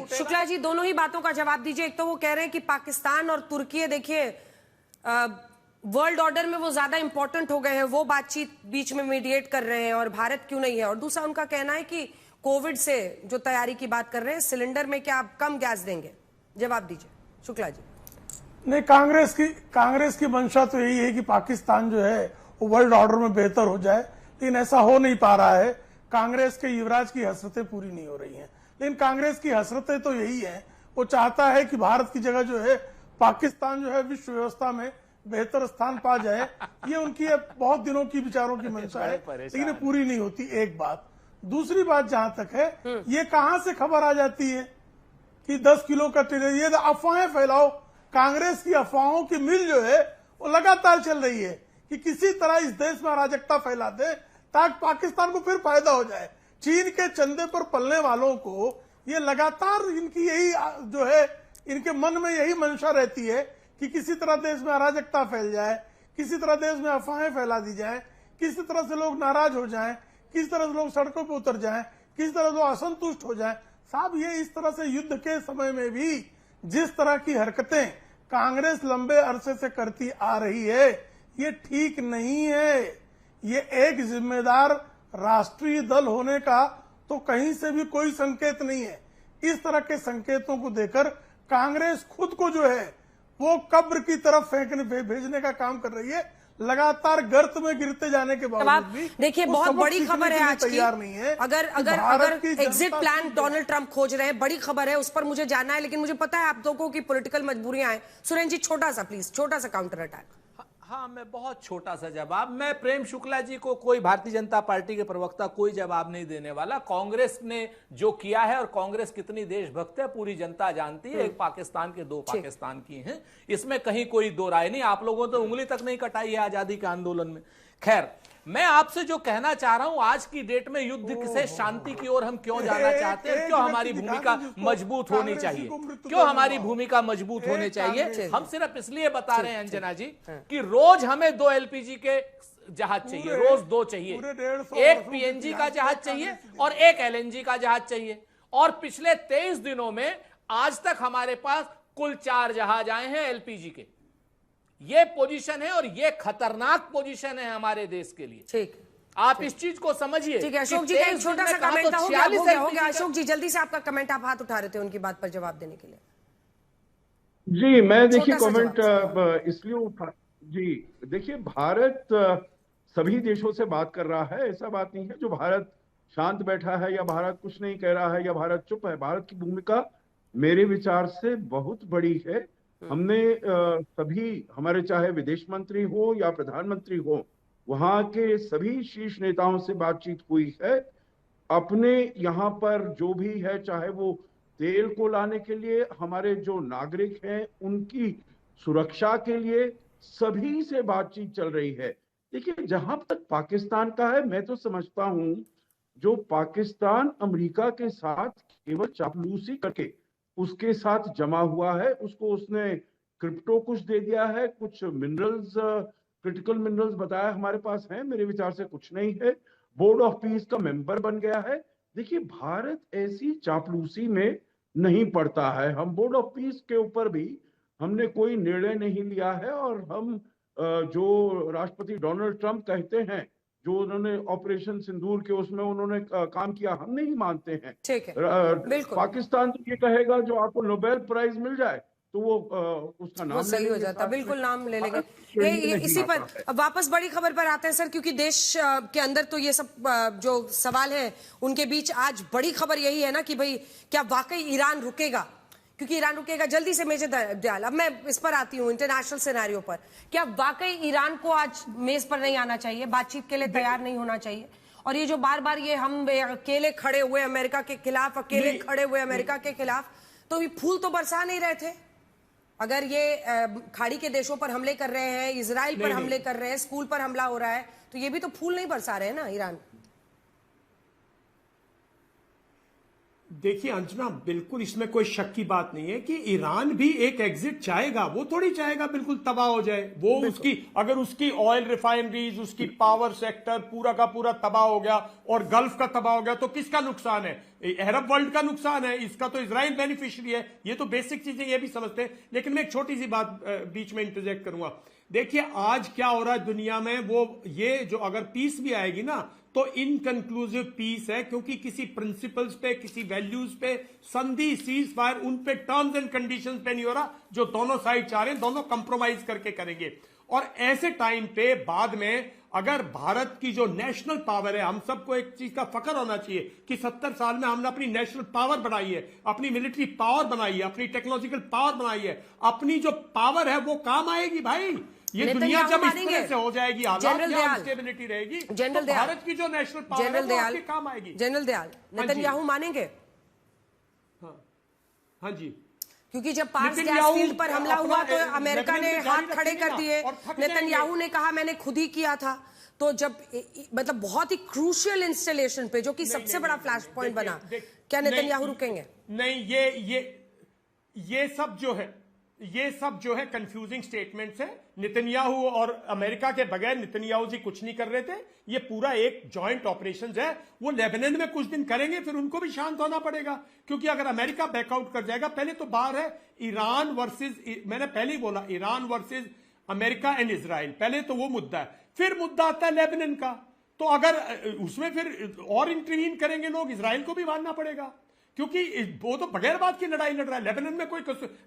शुक्ला जी दोनों ही बातों का जवाब दीजिए। एक तो वो कह रहे हैं कि पाकिस्तान और तुर्की, देखिए वर्ल्ड ऑर्डर में वो ज्यादा इंपॉर्टेंट हो गए हैं, वो बातचीत बीच में मीडिएट कर रहे हैं और भारत क्यों नहीं है। और दूसरा उनका कहना है कि कोविड से जो तैयारी की बात कर रहे हैं, सिलेंडर में क्या आप कम गैस देंगे? जवाब दीजिए शुक्ला जी। नहीं, कांग्रेस की मंशा तो यही है कि पाकिस्तान जो है वो वर्ल्ड ऑर्डर में बेहतर हो जाए, लेकिन ऐसा हो नहीं पा रहा है। कांग्रेस के युवराज की हसरतें पूरी नहीं हो रही हैं, लेकिन कांग्रेस की हसरतें तो यही है, वो चाहता है कि भारत की जगह जो है पाकिस्तान जो है विश्व व्यवस्था में बेहतर स्थान पा जाए। ये उनकी बहुत दिनों की विचारों की मंशा है, लेकिन ये पूरी नहीं होती। एक बात। दूसरी बात जहां तक है, ये कहां से खबर आ जाती है कि 10 किलो का टिकट, ये अफवाहें फैलाओ। कांग्रेस की अफवाहों की मिल जो है वो लगातार चल रही है कि किसी तरह इस देश में अराजकता फैला दे ताकि पाकिस्तान को फिर फायदा हो जाए। चीन के चंदे पर पलने वालों को ये लगातार इनकी यही जो है, इनके मन में यही मंशा रहती है कि किसी तरह देश में अराजकता फैल जाए, किसी तरह देश में अफवाहें फैला दी जाए, किसी तरह से लोग नाराज हो जाएं, किसी तरह से लोग सड़कों पर उतर जाएं, किसी तरह लोग असंतुष्ट हो जाएं। साहब, ये इस तरह से युद्ध के समय में भी जिस तरह की हरकतें कांग्रेस लंबे अरसे से करती आ रही है, ये ठीक नहीं है। ये एक जिम्मेदार राष्ट्रीय दल होने का तो कहीं से भी कोई संकेत नहीं है। इस तरह के संकेतों को देकर कांग्रेस खुद को जो है वो कब्र की तरफ भेजने का काम कर रही है। लगातार गर्त में गिरते जाने के बावजूद भी देखिए, बहुत बड़ी खबर है आज की। तैयार नहीं है। अगर एग्जिट प्लान डोनाल्ड ट्रंप खोज रहे हैं, बड़ी खबर है, उस पर मुझे जानना है, लेकिन मुझे पता है आप लोगों की पॉलिटिकल मजबूरियां हैं। सुरेंद्र जी, छोटा सा प्लीज, छोटा सा काउंटर अटैक। हाँ, मैं बहुत छोटा सा जवाब। मैं प्रेम शुक्ला जी को, कोई भारतीय जनता पार्टी के प्रवक्ता कोई जवाब नहीं देने वाला। कांग्रेस ने जो किया है और कांग्रेस कितनी देशभक्त है पूरी जनता जानती है। एक पाकिस्तान के दो पाकिस्तान की हैं, इसमें कहीं कोई दो राय नहीं। आप लोगों तो उंगली तक नहीं कटाई है आजादी के आंदोलन में। खैर, मैं आपसे जो कहना चाह रहा हूं, आज की डेट में युद्ध से शांति की ओर हम क्यों जाना चाहते हैं, क्यों हमारी भूमिका मजबूत होनी चाहिए, क्यों हमारी भूमिका मजबूत होनी चाहिए, हम सिर्फ इसलिए बता रहे हैं अंजना जी कि रोज हमें 2 एलपीजी के जहाज चाहिए, रोज 2 चाहिए। एक पीएनजी का जहाज चाहिए और एक एलएनजी का जहाज चाहिए। और पिछले 23 दिनों में आज तक हमारे पास कुल 4 जहाज आए हैं एलपीजी के। ये पोजीशन है और ये खतरनाक पोजीशन है हमारे देश के लिए। ठीक, आप इस चीज को समझिए। ठीक है, अशोक जी का एक छोटा सा कमेंट हो गया। अशोक जी जल्दी से आपका कमेंट, आप हाथ उठा रहे थे उनकी बात पर जवाब देने के लिए। जी, मैं देखिए कमेंट इसलिए उठा, जी देखिए, भारत सभी देशों से बात कर रहा है। ऐसा बात नहीं है जो भारत शांत बैठा है या भारत कुछ नहीं कह रहा है या भारत चुप है। भारत की भूमिका मेरे विचार से बहुत बड़ी है। हमने सभी, हमारे चाहे विदेश मंत्री हो या प्रधानमंत्री हो, वहां के सभी शीर्ष नेताओं से बातचीत हुई है। अपने यहाँ पर जो भी है, चाहे वो तेल को लाने के लिए, हमारे जो नागरिक हैं उनकी सुरक्षा के लिए, सभी से बातचीत चल रही है। देखिए, जहां तक पाकिस्तान का है, मैं तो समझता हूं जो पाकिस्तान अमेरिका के साथ केवल चापलूसी करके उसके साथ जमा हुआ है, उसको उसने क्रिप्टो कुछ दे दिया है, कुछ मिनरल्स, क्रिटिकल मिनरल्स बताया हमारे पास है, मेरे विचार से कुछ नहीं है। बोर्ड ऑफ पीस का मेंबर बन गया है। देखिए, भारत ऐसी चापलूसी में नहीं पड़ता है। हम बोर्ड ऑफ पीस के ऊपर भी हमने कोई निर्णय नहीं लिया है। और हम जो राष्ट्रपति डोनाल्ड ट्रंप कहते हैं, जो उन्होंने ऑपरेशन सिंदूर के उसमें उन्होंने काम किया, हम नहीं मानते हैं। ठीक है, बिल्कुल। पाकिस्तान तो ये कहेगा जो आपको नोबेल प्राइज मिल जाए तो वो उसका नाम सही हो जाता, बिल्कुल नाम ले लेंगे। ये इसी पर वापस बड़ी खबर पर आते हैं सर, क्योंकि देश के अंदर तो ये सब जो सवाल है उनके बीच आज बड़ी खबर यही है ना कि भाई क्या वाकई ईरान रुकेगा? क्योंकि ईरान रुकेगा। जल्दी से मेजर दयाल, अब मैं इस पर आती हूँ, इंटरनेशनल सिनेरियो पर। क्या वाकई ईरान को आज मेज पर नहीं आना चाहिए, बातचीत के लिए तैयार नहीं होना चाहिए? और ये जो बार बार ये हम अकेले खड़े हुए अमेरिका के खिलाफ, अकेले खड़े हुए अमेरिका के खिलाफ, तो ये फूल तो बरसा नहीं रहे थे। अगर ये खाड़ी के देशों पर हमले कर रहे हैं, इजराइल पर हमले कर रहे हैं, स्कूल पर हमला हो रहा है, तो ये भी तो फूल नहीं बरसा रहे हैं ना ईरान। देखिए अंजना, बिल्कुल इसमें कोई शक की बात नहीं है कि ईरान भी एक एग्जिट चाहेगा। वो थोड़ी चाहेगा बिल्कुल तबाह हो जाए। वो उसकी अगर उसकी ऑयल रिफाइनरीज, उसकी पावर सेक्टर पूरा का पूरा तबाह हो गया और गल्फ का तबाह हो गया तो किसका नुकसान है? अरब वर्ल्ड का नुकसान है। इसका तो इजराइल बेनिफिशियरी है। ये तो बेसिक चीजें ये भी समझते हैं। लेकिन मैं एक छोटी सी बात बीच में इंटरजेक्ट करूंगा। देखिए आज क्या हो रहा है दुनिया में, वो ये जो अगर पीस भी आएगी ना तो इनकंक्लूसिव पीस है, क्योंकि किसी प्रिंसिपल्स पे, किसी वैल्यूज पे संधि, सीज फायर, उन पे टर्म्स एंड कंडीशंस पे नहीं हो रहा जो दोनों साइड चाह रहे हैं। दोनों कंप्रोमाइज करके करेंगे। और ऐसे टाइम पे बाद में अगर भारत की जो नेशनल पावर है, हम सबको एक चीज का फख्र होना चाहिए कि 70 साल में हमने अपनी नेशनल पावर बनाई है, अपनी मिलिट्री पावर बनाई है, अपनी टेक्नोलॉजिकल पावर बनाई है। अपनी जो पावर है वो काम आएगी भाई। ये दुनिया जब इस तरह से हो जाएगी, हालात स्टेबिलिटी रहेगी, तो भारत की जो नेशनल पावर है वो आपके काम आएगी। जनरल दयाल, नेतन्याहू मानेंगे? हाँ जी, क्योंकि जब पार्स गैस फील्ड पर हमला हुआ तो अमेरिका ने हाथ खड़े कर दिए। नेतन्याहू ने कहा मैंने खुद ही किया था। तो जब मतलब बहुत ही क्रूशियल इंस्टॉलेशन पे, जो कि सबसे बड़ा फ्लैश पॉइंट बना, क्या नेतन्याहू रुकेंगे? नहीं, ये सब जो है कंफ्यूजिंग स्टेटमेंट्स है। नेतन्याहू और अमेरिका के बगैर नेतन्याहू जी कुछ नहीं कर रहे थे। ये पूरा एक जॉइंट ऑपरेशन है। वो लेबनान में कुछ दिन करेंगे, फिर उनको भी शांत होना पड़ेगा, क्योंकि अगर अमेरिका बैकआउट कर जाएगा, पहले तो बाहर है ईरान वर्सेस, मैंने पहले ही बोला, Iran versus America and Israel, पहले तो वो मुद्दा है। फिर मुद्दा आता है लेबनान का। तो अगर उसमें फिर और इंटरवीन करेंगे लोग, इजराइल को भी मानना पड़ेगा, क्योंकि वो तो बगैर बात की लड़ाई लड़ रहा है। लेबनान में कोई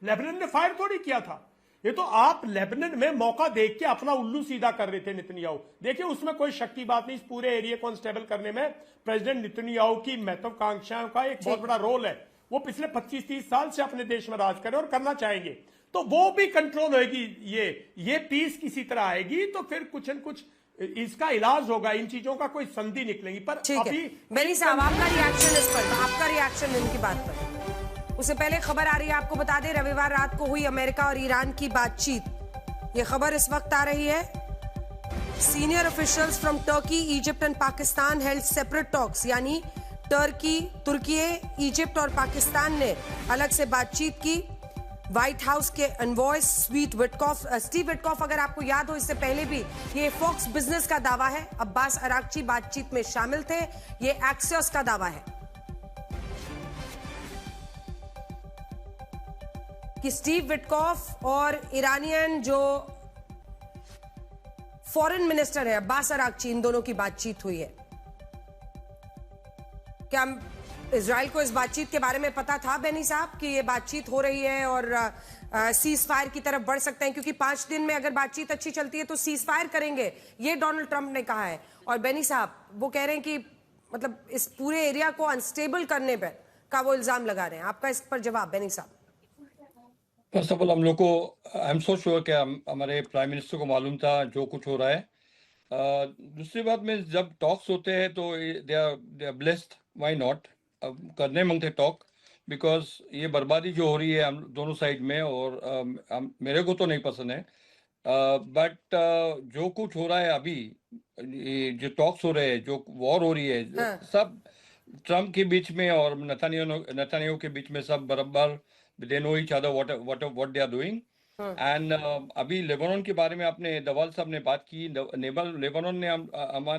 लेबनान ने फायर थोड़ी किया था। ये तो आप लेबनान में मौका देख के अपना उल्लू सीधा कर रहे थे नेतन्याहू। देखिए उसमें कोई शक की बात नहीं। इस पूरे एरिया को अनस्टेबल करने में प्रेसिडेंट नेतन्याहू की महत्वाकांक्षाओं का एक बहुत बड़ा रोल है। वो पिछले 25-30 साल से अपने देश में राज कर और करना चाहेंगे, तो वो भी कंट्रोल होगी। ये पीस किसी तरह आएगी तो फिर कुछ न कुछ इसका इलाज होगा। इन चीजों का कोई संधि निकलेगी। पर अभी बेनी साहब, आपका रिएक्शन इस पर, आपका रिएक्शन इनकी बात पर। उससे पहले खबर आ रही है, आपको बता दें, रविवार रात को हुई अमेरिका और ईरान की बातचीत। ये खबर इस वक्त आ रही है। Senior officials from Turkey, Egypt and Pakistan held separate talks, यानी तुर्की, इजिप्ट और पाकिस्तान ने अलग से बातचीत की। व्हाइट हाउस के एनवॉय स्टीव विटकॉफ, अगर आपको याद हो, इससे पहले भी ये फॉक्स बिजनेस का दावा है। अब्बास अरागची बातचीत में शामिल थे। ये एक्सियोस का दावा है कि स्टीव विटकॉफ और ईरानियन जो फॉरेन मिनिस्टर है अब्बास अरागची, इन दोनों की बातचीत हुई है। क्या इजराइल को इस बातचीत के बारे में पता था बेनी साहब कि ये बातचीत हो रही है और सीज फायर की तरफ बढ़ सकते हैं? क्योंकि 5 दिन में अगर बातचीत अच्छी चलती है तो सीज फायर करेंगे, ये डोनाल्ड ट्रंप ने कहा है। और बेनी साहब वो कह रहे हैं कि मतलब इस पूरे एरिया को अनस्टेबल करने पर का वो इल्जाम लगा रहे हैं। आपका इस पर जवाब बेनी साहब? फर्स्ट ऑफ ऑल, हम लोग को, आई एम सो श्योर कि हमारे प्राइम मिनिस्टर को मालूम था जो कुछ हो रहा है। दूसरी बात में, जब टॉक्स होते हैं तो they are blessed, why not करने मांगते टॉक, बिकॉज ये बर्बादी जो हो रही है हम दोनों साइड में, और मेरे को तो नहीं पसंद है, बट जो कुछ हो रहा है अभी, जो टॉक्स हो रहे हैं, जो वॉर हो रही है, सब ट्रम्प के बीच में और नेतन्याहू के बीच में, सब बराबर they know each other what they are doing. And अभी लेबनान के बारे में आपने, दवाल साहब ने बात की। लेबनान ने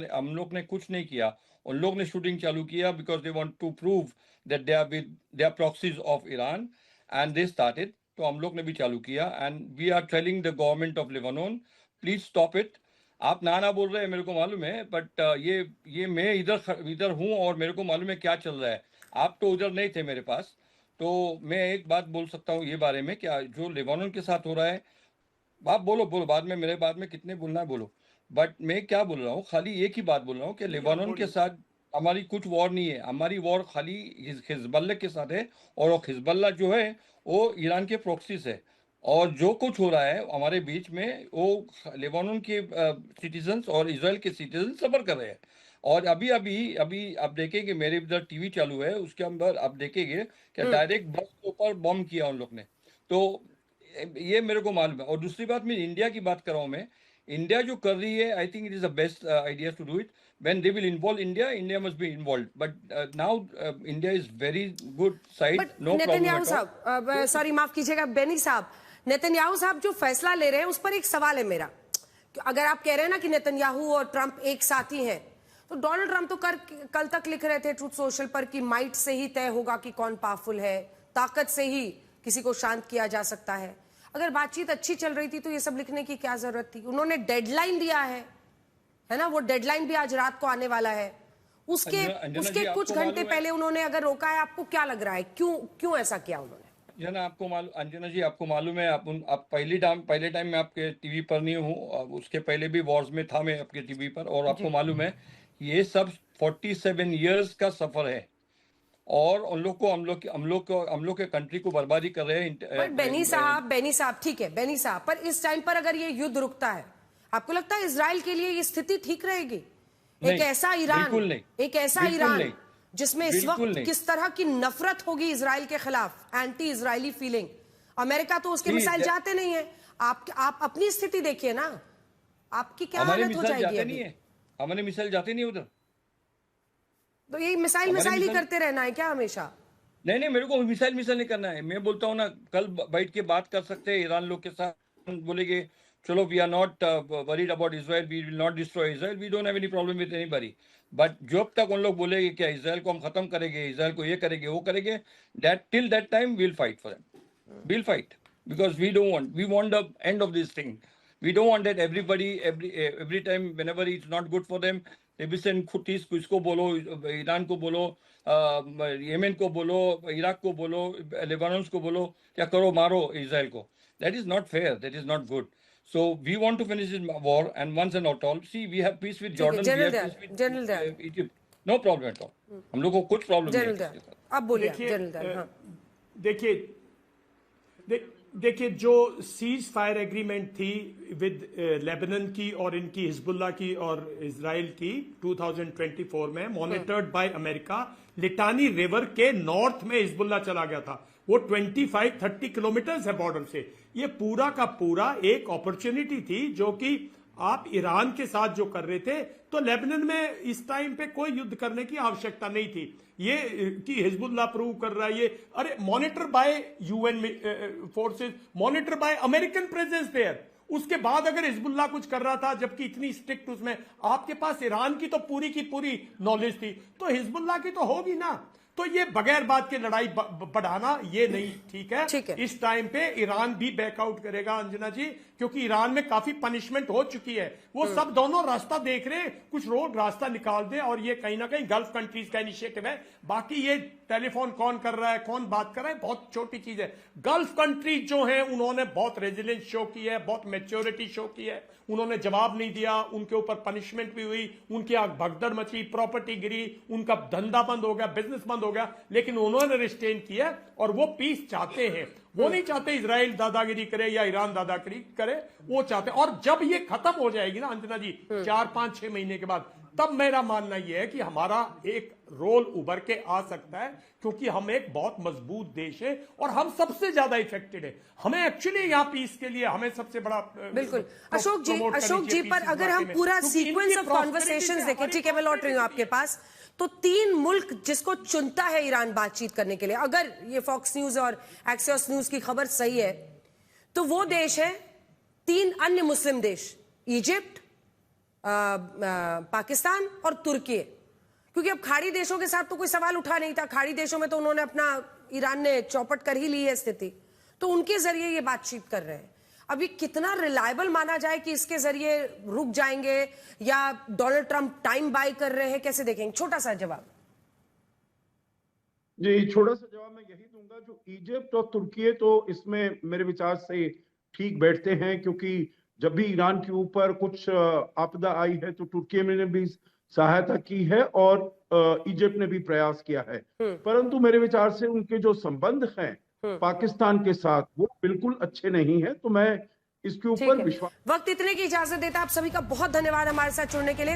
हम लोग ने कुछ नहीं किया, उन लोग ने शूटिंग चालू किया because they want to prove that they are proxies of Iran and they started. तो हम लोग ने भी चालू किया and we are telling the government of Lebanon, please stop it. आप ना बोल रहे हैं, मेरे को मालूम है, बट ये मैं इधर हूँ और मेरे को मालूम है क्या चल रहा है। आप तो उधर नहीं थे मेरे पास, तो मैं एक बात बोल सकता हूँ ये बारे में, क्या जो लेबानन के साथ हो रहा है, आप बोलो बाद में, मेरे बाद में कितने बोलना है बोलो, बट मैं क्या बोल रहा हूँ, खाली एक ही बात बोल रहा हूँ कि लेबानन के साथ हमारी कुछ वॉर नहीं है। हमारी वॉर खाली हिजबुल्लाह के साथ है, और वो हिजबुल्लाह जो है वो ईरान के प्रॉक्सीज है। और जो कुछ हो रहा है हमारे बीच में, वो लेबानन के सिटीजन्स और इजराइल के सिटीजन सफर कर रहे हैं। और अभी आप देखेंगे, मेरे इधर टीवी चालू है, उसके अंदर आप देखेंगे कि डायरेक्ट बस के ऊपर बम किया उन लोग ने। तो ये मेरे को मालूम है। और दूसरी बात, मैं इंडिया की बात कर रहा हूँ। मैं इंडिया जो कर रही है, I think it is the best idea to do it, when they will involve India, India must be involved. But now India is very good side, but no problem Netanyahu at all. साहब, sorry माफ कीजिएगा बेनी साहब, Netanyahu साहब जो फैसला ले रहे हैं उस पर एक सवाल है मेरा। अगर आप कह रहे हैं ना कि नेतन्याहू और ट्रंप एक साथ ही हैं, तो डोनाल्ड ट्रंप तो कल तक लिख रहे थे ट्रूथ सोशल पर कि माइट से ही तय होगा कि कौन पावरफुल है, ताकत से ही किसी को शांत किया जा सकता है। अगर बातचीत अच्छी चल रही थी तो ये सब लिखने की क्या जरूरत थी? उन्होंने डेडलाइन दिया है ना, वो डेडलाइन भी आज रात को आने वाला है। उसके कुछ घंटे पहले उन्होंने अगर रोका है, आपको क्या लग रहा है क्यों ऐसा किया उन्होंने? जना आपको मालूम, अंजना जी आपको मालूम है, आप पहले टाइम में आपके टीवी पर नहीं हूँ, उसके पहले भी वॉर्स में था मैं आपके टीवी पर, और आपको मालूम है ये सब 47 इयर्स का सफर है, और हम लोग के कंट्री को बर्बादी कर रहे हैं। बेनी साहब ठीक है बेनी साहब, पर इस टाइम पर अगर ये युद्ध रुकता है, आपको लगता है इजराइल के लिए ये स्थिति ठीक रहेगी? एक ऐसा ईरान जिसमें इस वक्त किस तरह की नफरत होगी इजराइल के खिलाफ, एंटी इजरायली फीलिंग, अमेरिका तो उसके मिसाइल जाते नहीं है। आप अपनी स्थिति देखिए ना, आपकी क्या हालत हो जाएगी? हमारे मिसाइल जाते नहीं उधर, तो यही मिसाइल ही करते रहना है क्या हमेशा? नहीं, मेरे को मिसाइल नहीं करना है। मैं बोलता हूँ ना, कल बैठ के बात कर सकते हैं ईरान लोग के साथ, बोलेंगे चलो we are not worried about Israel, we will not destroy Israel, we don't have any problem with anybody. But जब तक उन लोग बोलेंगे क्या इजराइल को हम खत्म करेंगे, इजराइल को ये करेंगे वो करेंगे, till that time we'll fight for them, we'll fight, because we want the end of this thing. We don't want that every time whenever it's not good for them, they will send Houthis को, इसको बोलो, Iran को बोलो, Yemen को बोलो, Iraq को बोलो, Lebanon को बोलो, क्या करो, मारो इजराइल को। That is not fair. That is not good. So we want to finish this war and once and not all. See, we have peace with Jordan, we have peace with Egypt. No problem at all. हम लोग को कुछ problem नहीं है। अब बोलिए general Dayal. हाँ, देखिए जो सीज फायर एग्रीमेंट थी विद लेबनान की और इनकी हिजबुल्लाह की और इजराइल की 2024 में, मॉनिटर्ड बाय अमेरिका, लिटानी रिवर के नॉर्थ में हिजबुल्लाह चला गया था। वो 25-30 किलोमीटर है बॉर्डर से। ये पूरा का पूरा एक अपॉर्चुनिटी थी जो कि आप ईरान के साथ जो कर रहे थे, तो लेबनान में इस टाइम पे कोई युद्ध करने की आवश्यकता नहीं थी। ये कि हिजबुल्लाह प्रूव कर रहा है, ये अरे monitor by UN forces, monitor by American presence there. उसके बाद अगर हिजबुल्लाह कुछ कर रहा था, जबकि इतनी स्ट्रिक्ट उसमें आपके पास ईरान की तो पूरी की पूरी नॉलेज थी, तो हिजबुल्लाह की तो होगी ना। तो ये बगैर बात के लड़ाई बढ़ाना ये नहीं ठीक है। इस टाइम पे ईरान भी बैकआउट करेगा अंजना जी, क्योंकि ईरान में काफी पनिशमेंट हो चुकी है। वो सब दोनों रास्ता देख रहे हैं, कुछ रोड रास्ता निकाल दे, और ये कहीं ना कहीं गल्फ कंट्रीज का इनिशिएटिव है। बाकी ये टेलीफोन कौन कर रहा है, कौन बात कर रहा है, बहुत छोटी चीज है। गल्फ कंट्रीज जो है उन्होंने बहुत रेजिलेंस शो की है, बहुत मैच्योरिटी शो की है। उन्होंने जवाब नहीं दिया, उनके ऊपर पनिशमेंट भी हुई, उनकी आग भगदड़ मची, प्रॉपर्टी गिरी, उनका धंधा बंद हो गया, बिजनेस बंद हो गया, लेकिन उन्होंने रिस्टेन किया और वो पीस चाहते हैं। वो नहीं चाहते इजराइल दादागिरी करे या ईरान दादागिरी करे, वो चाहते। और जब ये खत्म हो जाएगी ना अंजना जी, 4-5-6 महीने के बाद, तब मेरा मानना यह है कि हमारा एक रोल उभर के आ सकता है, क्योंकि हम एक बहुत मजबूत देश है और हम सबसे ज्यादा इफेक्टेड है। हमें एक्चुअली यहाँ पीस के लिए हमें सबसे बड़ा बिल्कुल अशोक जी पर अगर हम पूरा सीक्वेंस ऑफ कॉन्वर्सेशंस देखें, ठीक है मैं लौट रही हूँ आपके पास, तो 3 मुल्क जिसको चुनता है ईरान बातचीत करने के लिए, अगर ये फॉक्स न्यूज और एक्सियोस न्यूज की खबर सही है, तो वो देश है 3 अन्य मुस्लिम देश, इजिप्ट, पाकिस्तान और तुर्की। क्योंकि अब खाड़ी देशों के साथ तो कोई सवाल उठा नहीं था, खाड़ी देशों में तो उन्होंने अपना, ईरान ने चौपट कर ही ली है स्थिति, तो उनके जरिए ये बातचीत कर रहे हैं। अभी कितना रिलायबल माना जाए कि इसके जरिए रुक जाएंगे या डोनाल्ड ट्रंप टाइम बाय कर रहे हैं, कैसे देखेंगे? छोटा सा जवाब जी, छोटा सा जवाब मैं यही दूंगा, जो इजिप्ट और तुर्की तो इसमें मेरे विचार से ठीक बैठते हैं, क्योंकि जब भी ईरान के ऊपर कुछ आपदा आई है तो तुर्की ने भी सहायता की है और इजिप्ट ने भी प्रयास किया है। परंतु मेरे विचार से उनके जो संबंध हैं पाकिस्तान के साथ वो बिल्कुल अच्छे नहीं है। तो मैं इसके ऊपर विश्वास। वक्त इतने की इजाजत देता, आप सभी का बहुत धन्यवाद हमारे साथ जुड़ने के लिए।